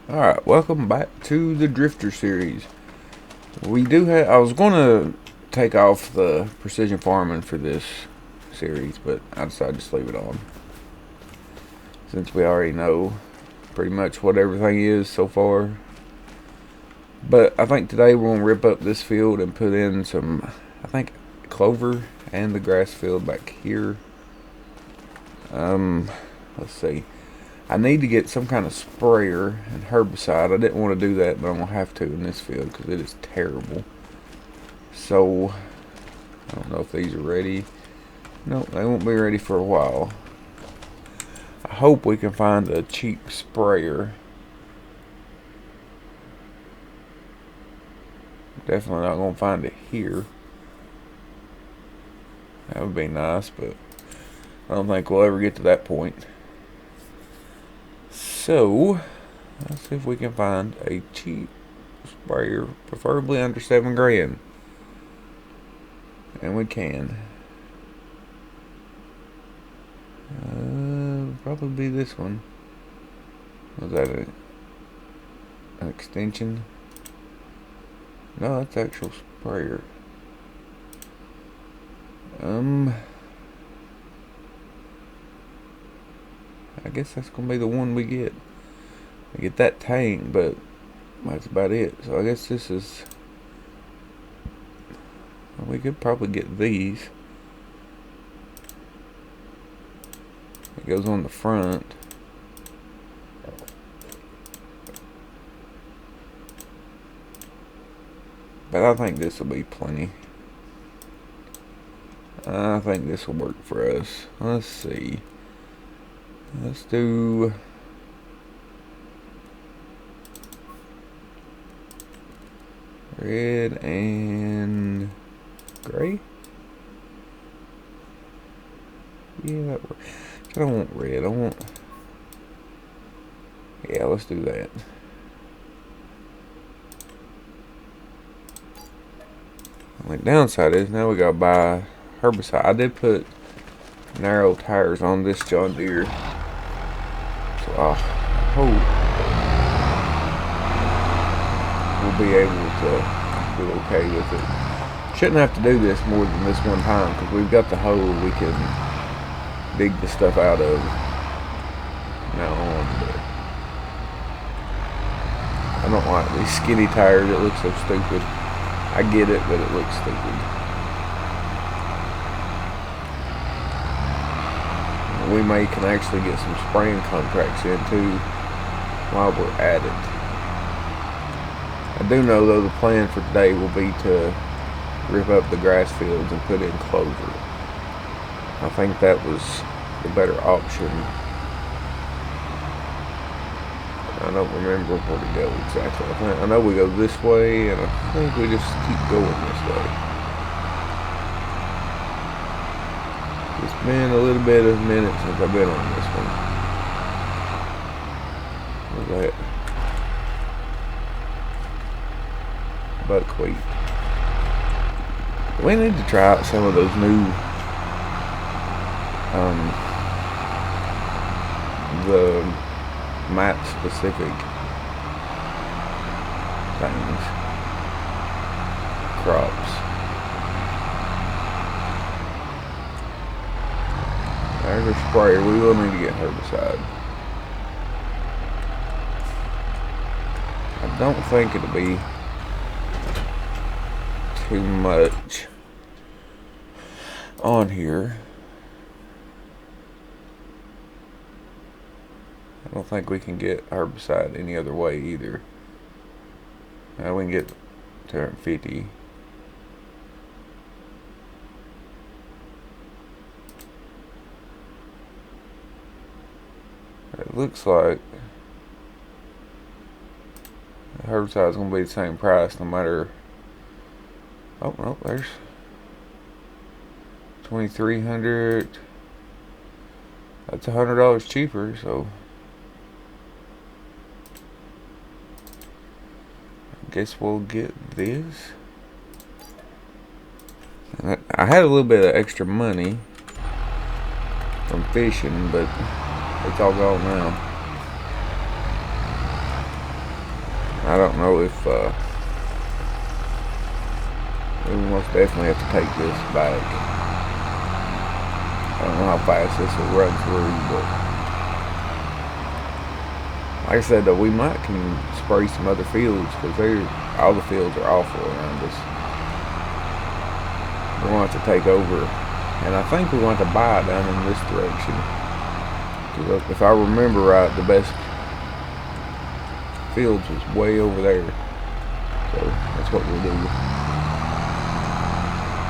Alright, welcome back to the Drifter series. I was going to take off the precision farming for this series, but I decided to just leave it on. Since we already know pretty much what everything is so far. But I think today we're going to rip up this field and put in some, I think, clover and the grass field back here. Let's see. I need to get some kind of sprayer and herbicide. I didn't want to do that, but I'm going to have to in this field because it is terrible. So, I don't know if these are ready. No, they won't be ready for a while. I hope we can find a cheap sprayer. Definitely not going to find it here. That would be nice, but I don't think we'll ever get to that point. So, let's see if we can find a cheap sprayer, preferably under $7 grand. And we can. Probably be this one. Was that an extension? No, that's actual sprayer. I guess that's gonna be the one we get. We get that tank, but that's about it. So I guess this is. Well, we could probably get these. It goes on the front. But I think this will be plenty. I think this will work for us. Let's see. Let's do red and gray. Yeah, that works. I don't want red. I want. Yeah, let's do that. The only downside is now we gotta buy herbicide. I did put narrow tires on this John Deere. So I hope we'll be able to do okay with it. Shouldn't have to do this more than this one time because we've got the hole we can dig the stuff out of now on. But I don't like these skinny tires. It looks so stupid. I get it, but it looks stupid. We can actually get some spraying contracts in too while we're at it. I do know though the plan for today will be to rip up the grass fields and put in clover. I think that was the better option. I don't remember where to go exactly. I know we go this way, and I think we just keep going this way. It's been a little bit of a minute since I've been on this one. What's that? Buckwheat. We need to try out some of those new the map specific things. Crops. There's a sprayer. We will need to get herbicide. I don't think it'll be too much on here. I don't think we can get herbicide any other way either. Now we can get 250. It looks like the herbicide is going to be the same price no matter. Oh no, there's 2,300. That's $100 cheaper, so I guess we'll get this. I had a little bit of extra money from fishing, but it's all gone now. I don't know if we most definitely have to take this back. I don't know how fast this will run through, but like I said, though, we might can spray some other fields because all the fields are awful around us. We're going to have to take over, and I think we want to buy down in this direction. If I remember right, the best fields was way over there, so that's what we'll do.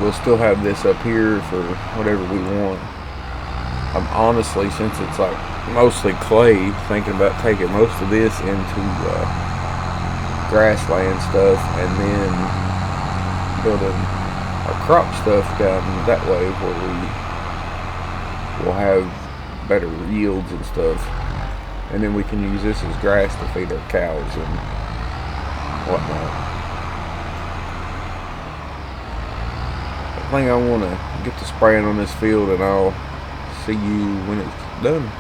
We'll still have this up here for whatever we want. I'm honestly, since it's like mostly clay, thinking about taking most of this into grassland stuff and then building our crop stuff down that way where we will have better yields and stuff, and then we can use this as grass to feed our cows and whatnot. I think I want to get to spraying on this field, and I'll see you when it's done.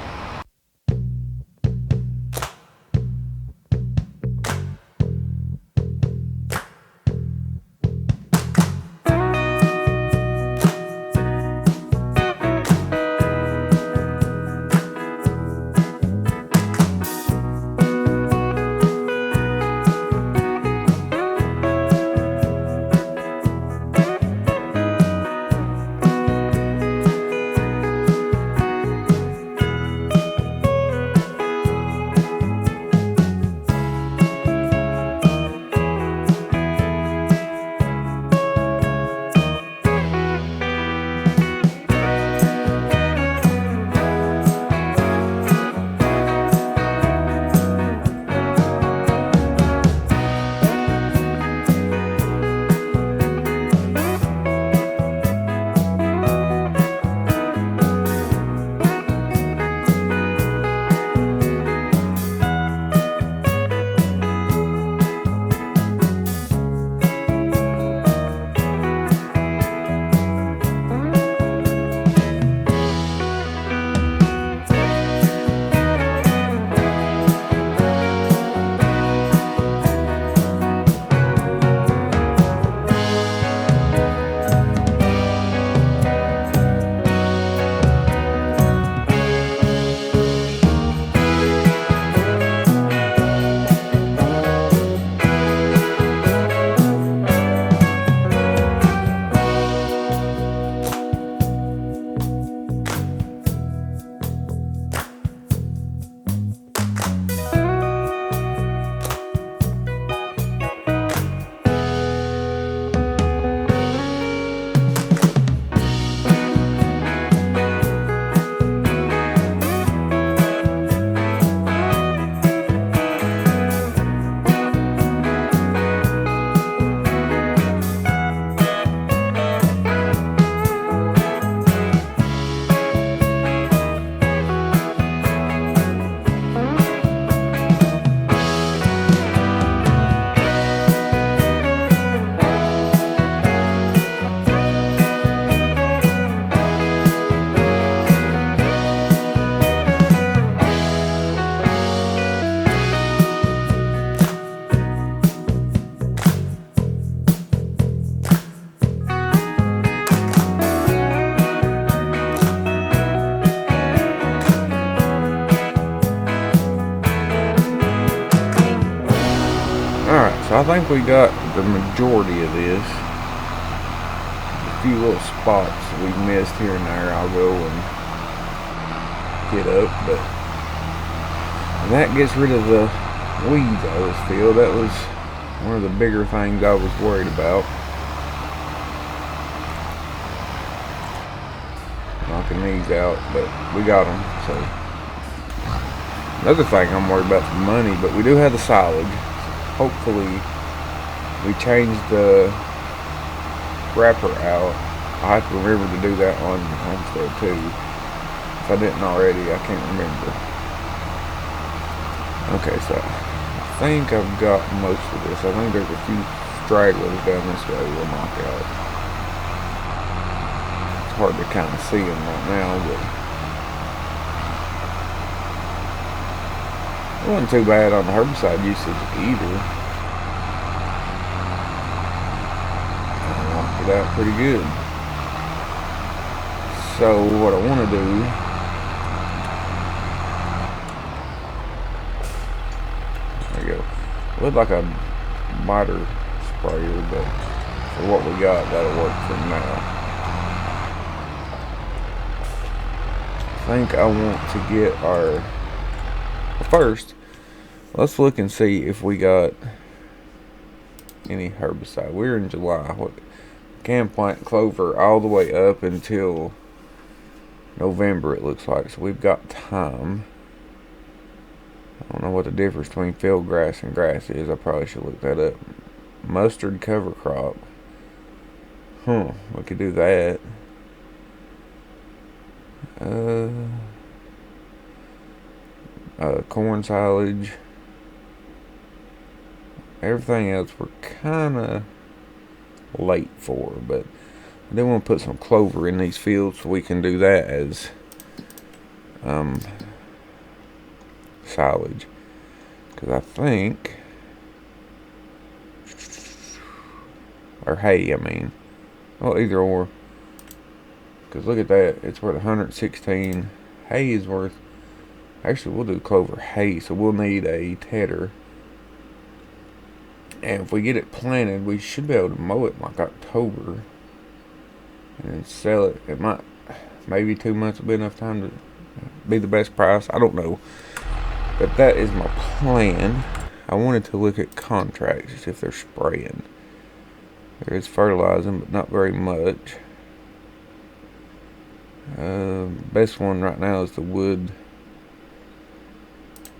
So I think we got the majority of this. A few little spots we missed here and there I'll go and get up, but that gets rid of the weeds out of this field. That was one of the bigger things I was worried about. Knocking these out, but we got them. So another thing I'm worried about is money, but we do have the silage. Hopefully we change the wrapper out. I have to remember to do that on Homestead too. If I didn't already, I can't remember. Okay, so I think I've got most of this. I think there's a few stragglers down this way we'll knock out. It's hard to kind of see them right now, but it wasn't too bad on the herbicide usage either. it out pretty good. So what I want to do, there you go. Looked like a miter sprayer, but for what we got, that'll work for now. I think I want to get our, first, let's look and see if we got any herbicide. We're in July. What can plant clover all the way up until November, it looks like. So we've got time. I don't know what the difference between field grass and grass is. I probably should look that up. Mustard cover crop. We could do that. Corn silage. Everything else we're kind of late for, but I do want to put some clover in these fields so we can do that as silage. Because I think, or hay, I mean. Well, either or. Because look at that, it's worth 116. Hay is worth, actually we'll do clover hay, so we'll need a tedder. And if we get it planted, we should be able to mow it in like October and then sell it. It might, maybe 2 months will be enough time to be the best price. I don't know. But that is my plan. I wanted to look at contracts, see if they're spraying. There is fertilizing, but not very much. Best one right now is the wood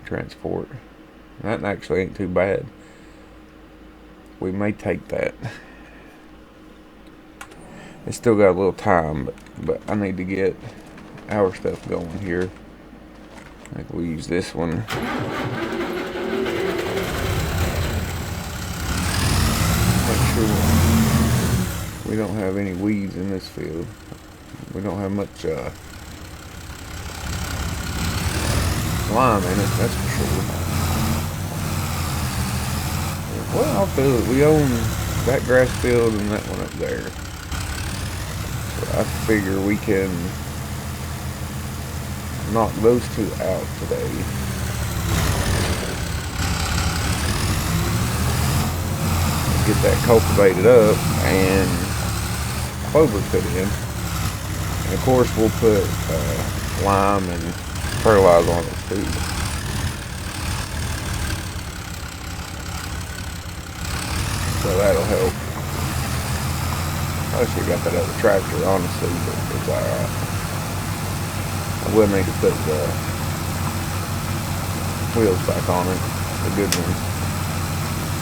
transport. That actually ain't too bad. We may take that. It's still got a little time, but I need to get our stuff going here. I think we'll use this one. Make sure we don't have any weeds in this field. We don't have much lime in it, that's for sure. Well, I feel that we own that grass field and that one up there. So I figure we can knock those two out today. Get that cultivated up and clover put in. And of course we'll put lime and fertilizer on it too. So that'll help. I should have got that other tractor, honestly, but it's alright. I will need to put the wheels back on it, the good ones.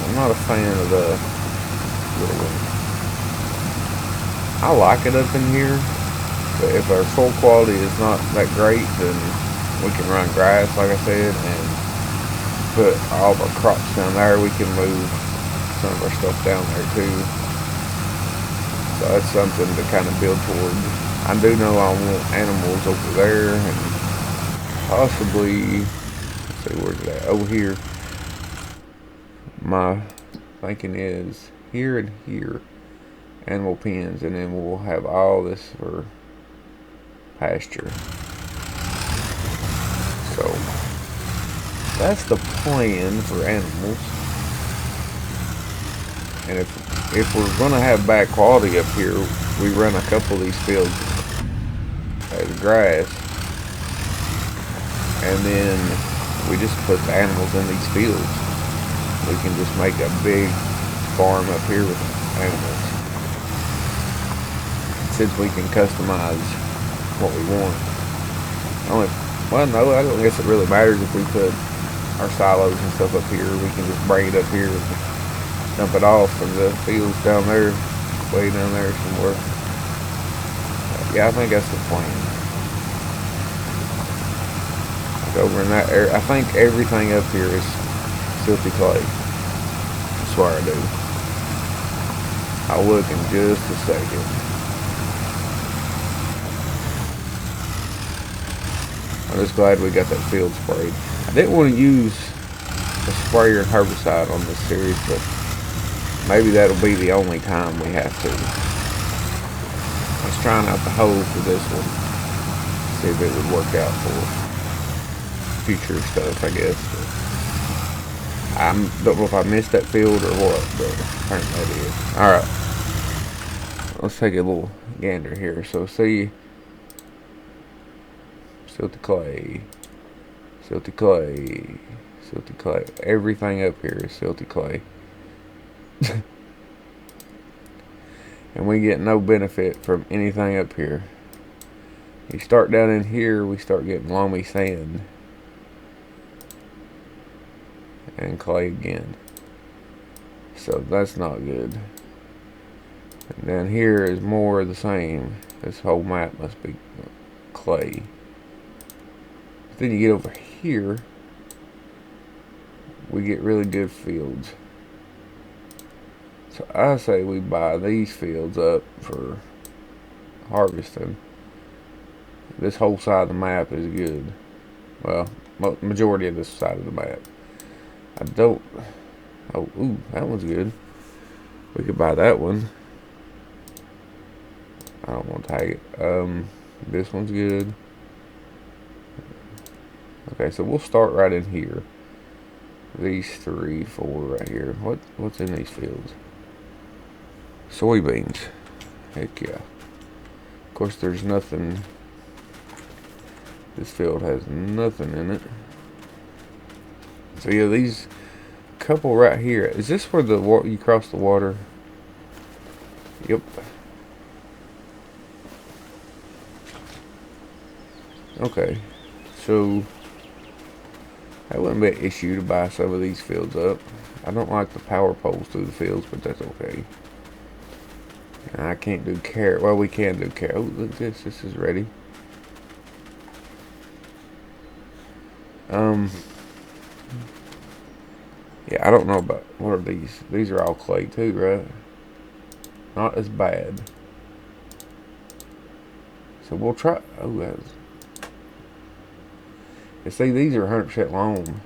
I'm not a fan of the little ones. I like it up in here, but if our soil quality is not that great, then we can run grass, like I said, and put all of our crops down there. We can move some of our stuff down there too. So that's something to kind of build toward. I do know I want animals over there and possibly, let's see, where's it at? Over here. My thinking is here and here, animal pens, and then we'll have all this for pasture. So that's the plan for animals. And if we're gonna have bad quality up here, we run a couple of these fields as grass, and then we just put the animals in these fields. We can just make a big farm up here with animals, since we can customize what we want. Well, no, I don't guess it really matters if we put our silos and stuff up here. We can just bring it up here and dump it off from the fields down there, way down there somewhere. Yeah, I think that's the plan. Like over in that area, I think everything up here is silty clay. I swear I do. I'll look in just a second. I'm just glad we got that field sprayed. I didn't want to use a sprayer and herbicide on this series, but maybe that'll be the only time we have to. I was trying out the hole for this one. See if it would work out for future stuff, I guess. But I don't know if I missed that field or what, but apparently I did. Alright. Let's take a little gander here. So see, silty clay, silty clay, silty clay. Everything up here is silty clay. And we get no benefit from anything up here. You start down in here, we start getting loamy sand. And clay again. So that's not good. And down here is more of the same. This whole map must be clay. But then you get over here, we get really good fields. So I say we buy these fields up for harvesting. This whole side of the map is good. Well, majority of this side of the map. I don't. Oh, ooh, that one's good. We could buy that one. I don't want to tag it. This one's good. Okay, so we'll start right in here. These 3, 4 right here. What's in these fields? Soybeans. Heck yeah. Of course, there's nothing. This field has nothing in it. So yeah, these couple right here. Is this where you cross the water? Yep. Okay. So that wouldn't be an issue to buy some of these fields up. I don't like the power poles through the fields, but that's okay. And I can't do carrot. Well, we can do carrot. Oh, look at this. This is ready. Yeah, I don't know about, what are these? These are all clay too, right? Not as bad. So we'll try, oh, that's, you see, these are 100% loam.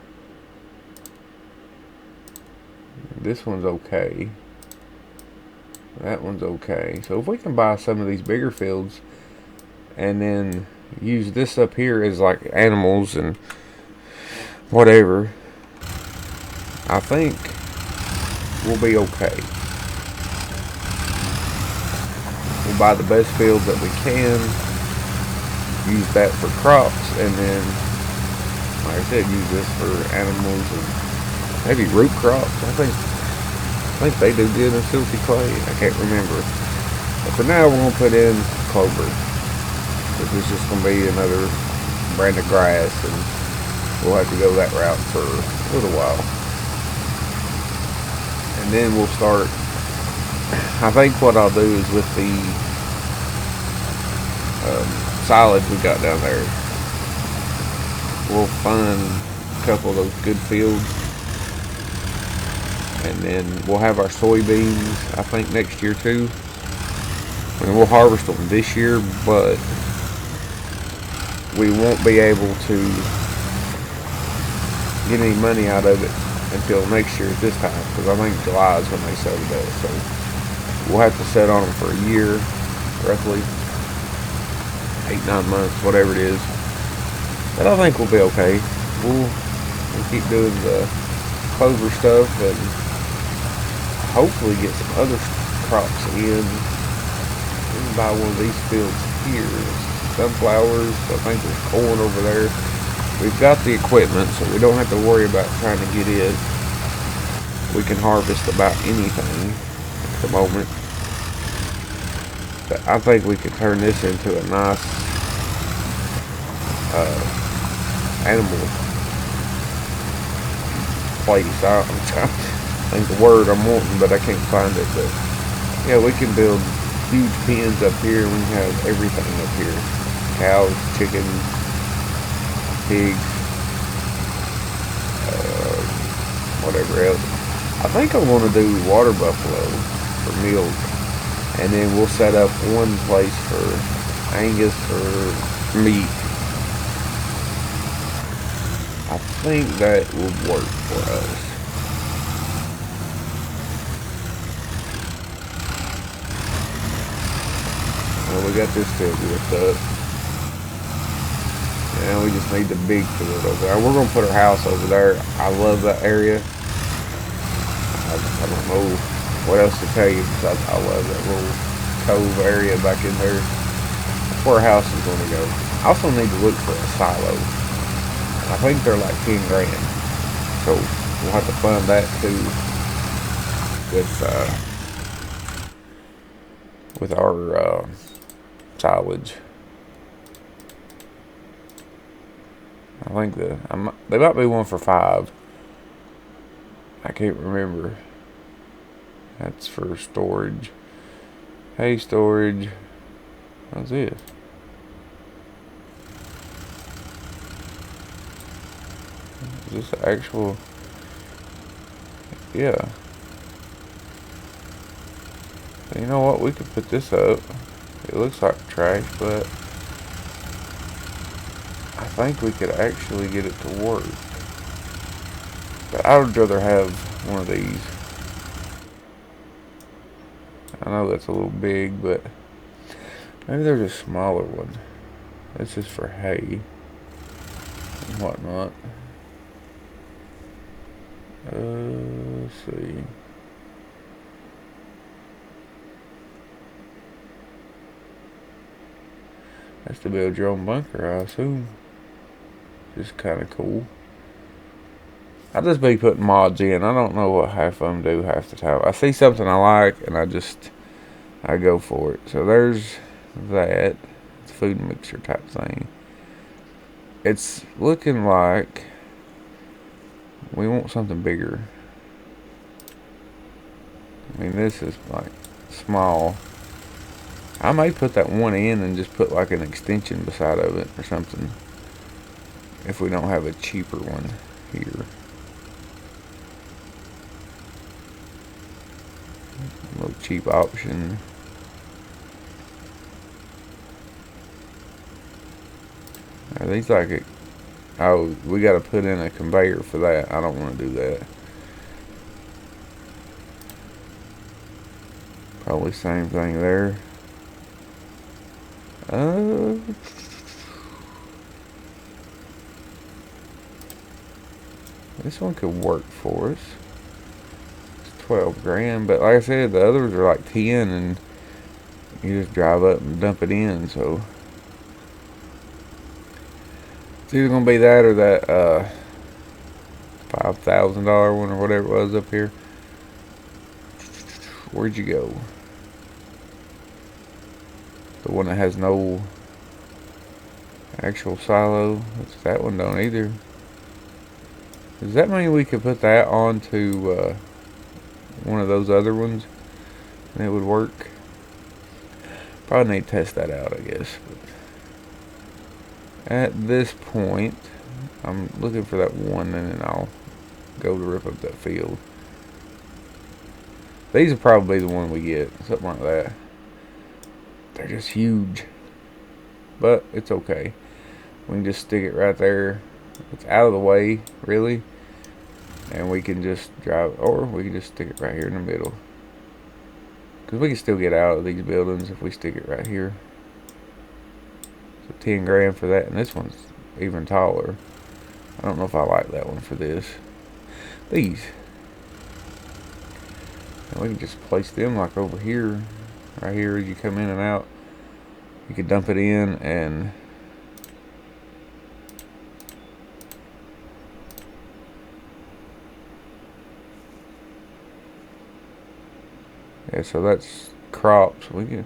This one's okay. That one's okay. So if we can buy some of these bigger fields and then use this up here as like animals and whatever, I think we'll be okay. We'll buy the best fields that we can, use that for crops, and then, like I said, use this for animals and maybe root crops. I think they do good in silty clay. I can't remember. But for now, we're gonna put in clover. This is just gonna be another brand of grass, and we'll have to go that route for a little while. And then we'll start. I think what I'll do is with the silage we got down there, we'll find a couple of those good fields, and then we'll have our soybeans, I think, next year too. I mean, we'll harvest them this year, but we won't be able to get any money out of it until next year at this time, because I think July is when they sell the best. So we'll have to set on them for a year, roughly 8-9 months, whatever it is. But I think we'll be okay. We'll keep doing the clover stuff and hopefully get some other crops in. We can buy one of these fields here. Sunflowers. I think there's corn over there. We've got the equipment, so we don't have to worry about trying to get in. We can harvest about anything at the moment. But I think we could turn this into a nice animal place. I'm trying to think the word I'm wanting, but I can't find it. But yeah, we can build huge pens up here. We can have everything up here. Cows, chickens, pigs, whatever else. I think I want to do water buffalo for milk, and then we'll set up one place for Angus for meat. I think that would work for us. we got this field ripped up. And we just need the big field over there. We're going to put our house over there. I love that area. I don't know what else to tell you because I love that little cove area back in there. That's where our house is going to go. I also need to look for a silo. I think they're like 10 grand. So we'll have to fund that too with our silage. I think they might be one for 5. I can't remember. That's for storage. Hay storage. What's this? Is this the actual? Yeah. So you know what? We could put this up. It looks like trash, but I think we could actually get it to work. But I would rather have one of these. I know that's a little big, but maybe there's a smaller one. This is for hay and whatnot. Let's see. That's to build your own bunker, I assume. Just kind of cool. I just be putting mods in. I don't know what half of them do half the time. I see something I like and I go for it. So there's that. It's a food mixer type thing. It's looking like we want something bigger. I mean, this is like small. I may put that one in and just put like an extension beside of it or something. If we don't have a cheaper one here. A little cheap option. Are these like a... Oh, we got to put in a conveyor for that. I don't want to do that. Probably same thing there. This one could work for us. It's 12 grand, but like I said, the others are like 10, and you just drive up and dump it in. So it's either gonna be that or that $5,000 one or whatever it was up here. Where'd you go? The one that has no actual silo. That one don't either. Does that mean we could put that onto one of those other ones and it would work? Probably need to test that out, I guess. But at this point, I'm looking for that one and then I'll go to rip up that field. These will probably be the one we get, something like that. They're just huge, but it's okay. We can just stick it right there. It's out of the way, really, and we can just drive, or we can just stick it right here in the middle, because we can still get out of these buildings if we stick it right here. So 10 grand for that, and this one's even taller. I don't know if I like that one for this. These, and we can just place them like over here, right here as you come in and out. You can dump it in and yeah, so that's crops. We can,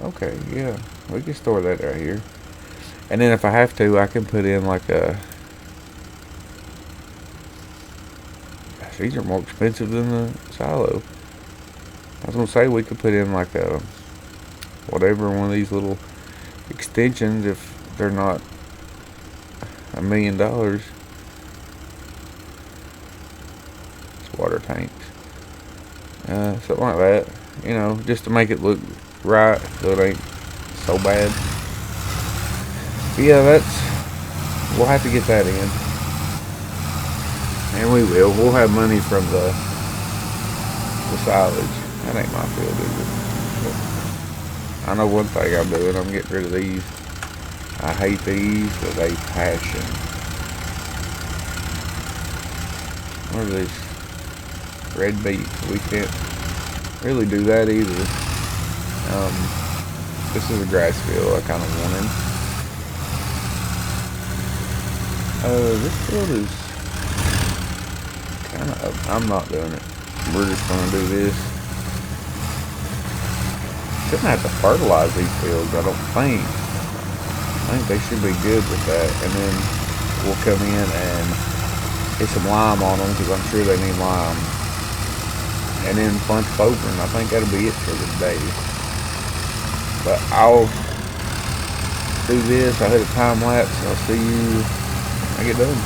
okay, yeah, we can store that right here. And then if I have to, I can put in like a, gosh, these are more expensive than the silo. I was gonna say we could put in like a, whatever, one of these little extensions if they're not $1 million. It's water tanks. Something like that, you know, just to make it look right so it ain't so bad. But yeah, we'll have to get that in, and we will. We'll have money from the silage. That ain't my field, is it? I know one thing I'm doing. I'm getting rid of these. I hate these with a passion. What are these? Red beets. We can't really do that either. This is a grass field I kind of wanted. This field is kind of... I'm not doing it. We're just going to do this. Shouldn't have to fertilize these fields, I don't think. I think they should be good with that. And then we'll come in and get some lime on them because I'm sure they need lime. And then punch over, and I think that'll be it for the day. But I'll do this. I'll hit a time lapse, and I'll see you when I get done.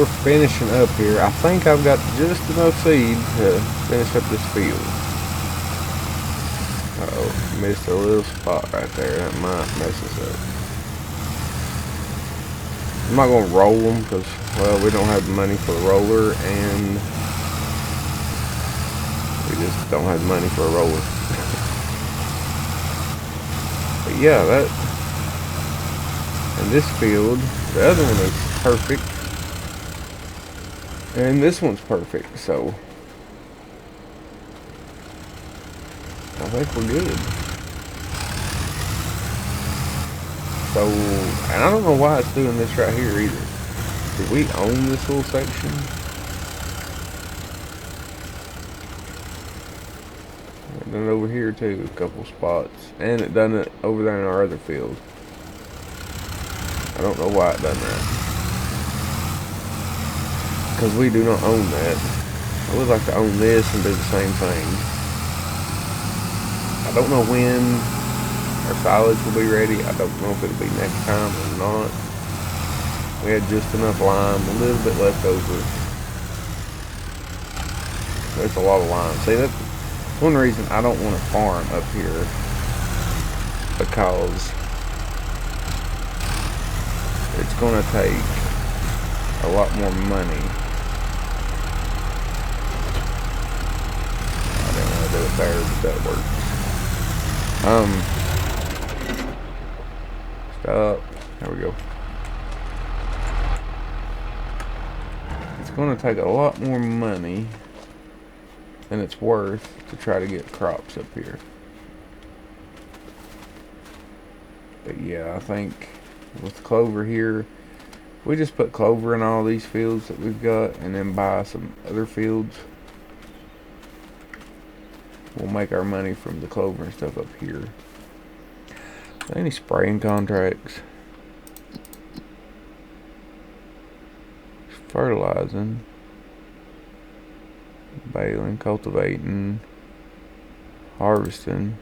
we're finishing up here. I think I've got just enough seed to finish up this field. Uh-oh, missed a little spot right there. That might mess us up. I'm not going to roll them because, well, we don't have the money for the roller, and we just don't have the money for a roller. But yeah, that, and this field, the other one is perfect, and this one's perfect, so I think we're good. So, and I don't know why it's doing this right here either. Do we own this little section? It done it over here too, a couple spots. And it done it over there in our other field. I don't know why it done that. Because we do not own that. I would like to own this and do the same thing. I don't know when our silage will be ready. I don't know if it'll be next time or not. We had just enough lime, a little bit left over. There's a lot of lime. See, that's one reason I don't want to farm up here, because it's going to take a lot more money. I didn't want to do it there, but that works. Stop. There we go. It's going to take a lot more money than it's worth to try to get crops up here. But yeah, I think with clover here, we just put clover in all these fields that we've got and then buy some other fields. We'll make our money from the clover and stuff up here. Any spraying contracts? Fertilizing, baling, cultivating, harvesting,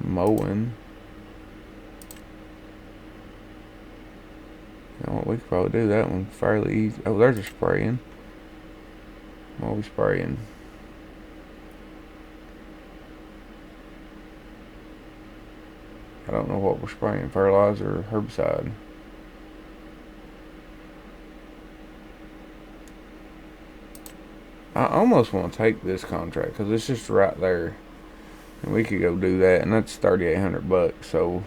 mowing. You know, we could probably do that one fairly easy. Oh, there's a spraying. What are we spraying? I don't know what we're spraying, fertilizer or herbicide. I almost want to take this contract because it's just right there, and we could go do that, and that's $3,800. So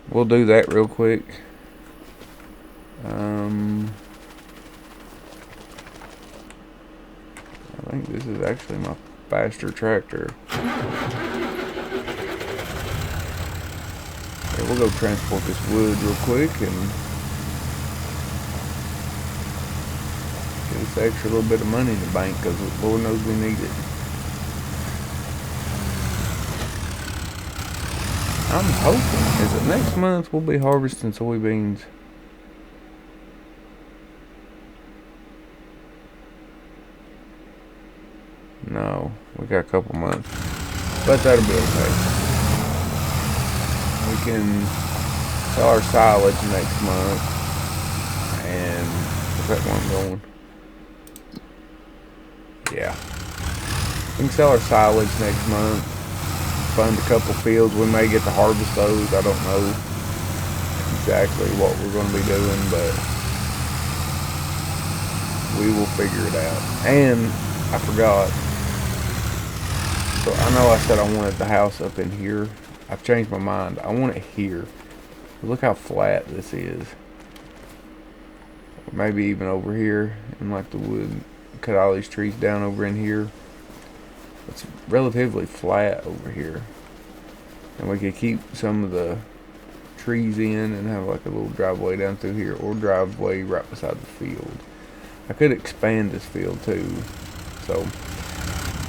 we'll do that real quick. I think this is actually my faster tractor. Okay, we'll go transport this wood real quick and get this extra little bit of money in the bank, because Lord knows we need it. I'm hoping is that next month we'll be harvesting soybeans. No, we got a couple months, but that'll be okay. We can sell our silage next month, and is that where I'm going? Yeah, we can sell our silage next month, fund a couple fields. We may get to harvest those. I don't know exactly what we're going to be doing, but we will figure it out. And I forgot. So I know I said I wanted the house up in here. I've changed my mind. I want it here. Look how flat this is. Maybe even over here in like the wood. Cut all these trees down over in here. It's relatively flat over here. And we could keep some of the trees in and have like a little driveway down through here, or driveway right beside the field. I could expand this field too. So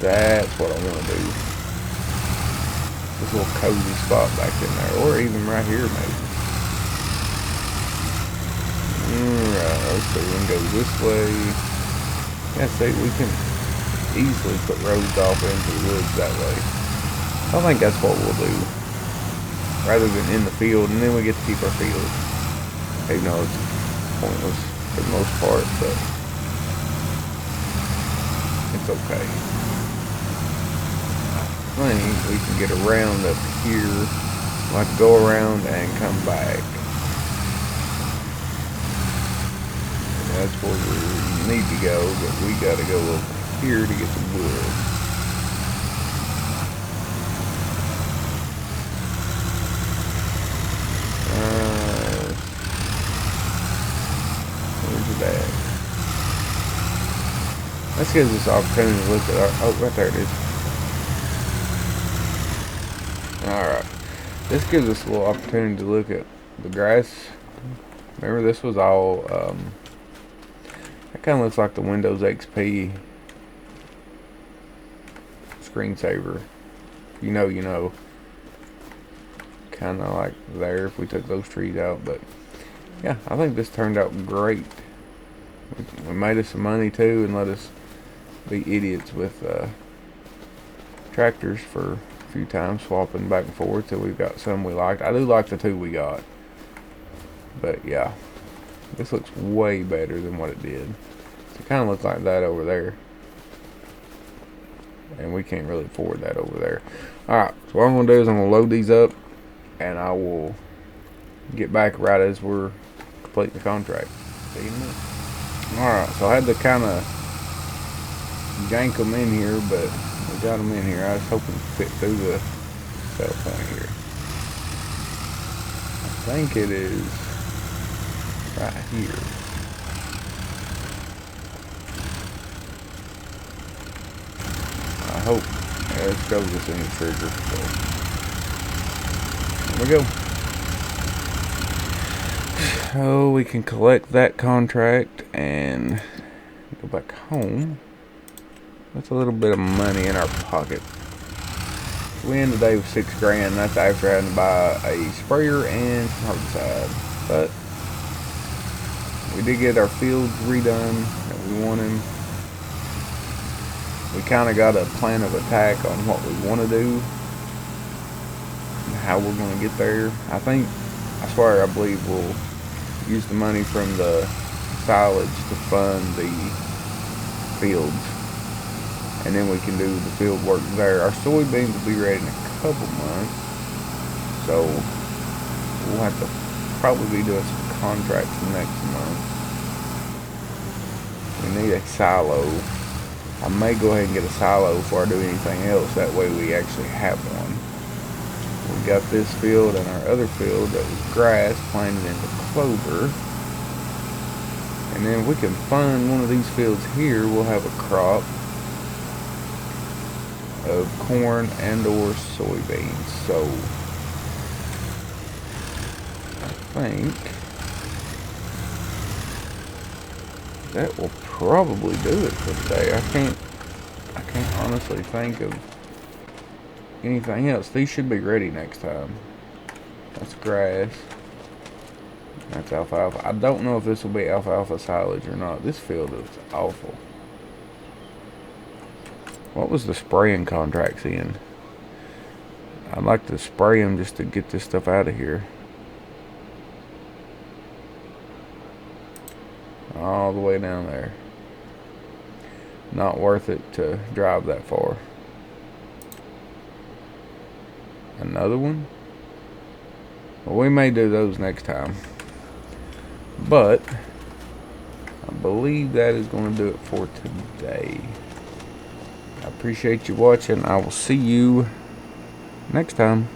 that's what I want to do. This little cozy spot back in there, or even right here maybe. Alright, let's see, we can go this way. Yeah, see, we can easily put roads off into the woods that way. I think that's what we'll do. rather than in the field, and then we get to keep our field. Even though it's pointless for the most part, but it's okay. I think we can get around up here. We'll have to go around and come back. That's where we need to go, but we gotta go over here to get the wood. Where's it at? This gives us an opportunity to look at our, oh, right there it is. Alright. This gives us a little opportunity to look at the grass. Remember, this was all, it kind of looks like the Windows XP screensaver. You know. Kind of like there if we took those trees out. But yeah, I think this turned out great. We made us some money too, and let us be idiots with tractors for a few times, swapping back and forth till we've got some we liked. I do like the two we got. But yeah, this looks way better than what it did. It kind of looks like that over there. And we can't really afford that over there. Alright, so what I'm going to do is I'm going to load these up. And I will get back right as we're completing the contract. See you in a minute. Alright, so I had to kind of jank them in here, but we got them in here. I was hoping to fit through the cell point here. I think it is right here. I hope. Yeah, let's go with this in the trigger. So. There we go. So we can collect that contract and go back home. That's a little bit of money in our pocket. We ended the day with $6 grand. That's after having to buy a sprayer and some herbicide. But we did get our fields redone that we wanted. We kind of got a plan of attack on what we want to do. How we're going to get there. I believe we'll use the money from the silage to fund the fields, and then we can do the field work there. Our soybeans will be ready in a couple months, so we'll have to probably be doing some contracts next month. We need a silo. I may go ahead and get a silo before I do anything else, that way we actually have one. We got this field and our other field that was grass planted into clover. And then if we can find one of these fields here, we'll have a crop of corn and or soybeans. So I think that will probably do it for today. I can't honestly think of anything else. These should be ready next time. That's grass. That's alfalfa. I don't know if this will be alfalfa silage or not. This field looks awful. What was the spraying contracts in? I'd like to spray them just to get this stuff out of here. All the way down there. Not worth it to drive that far. Another one? Well, we may do those next time. But I believe that is going to do it for today. I appreciate you watching. I will see you next time.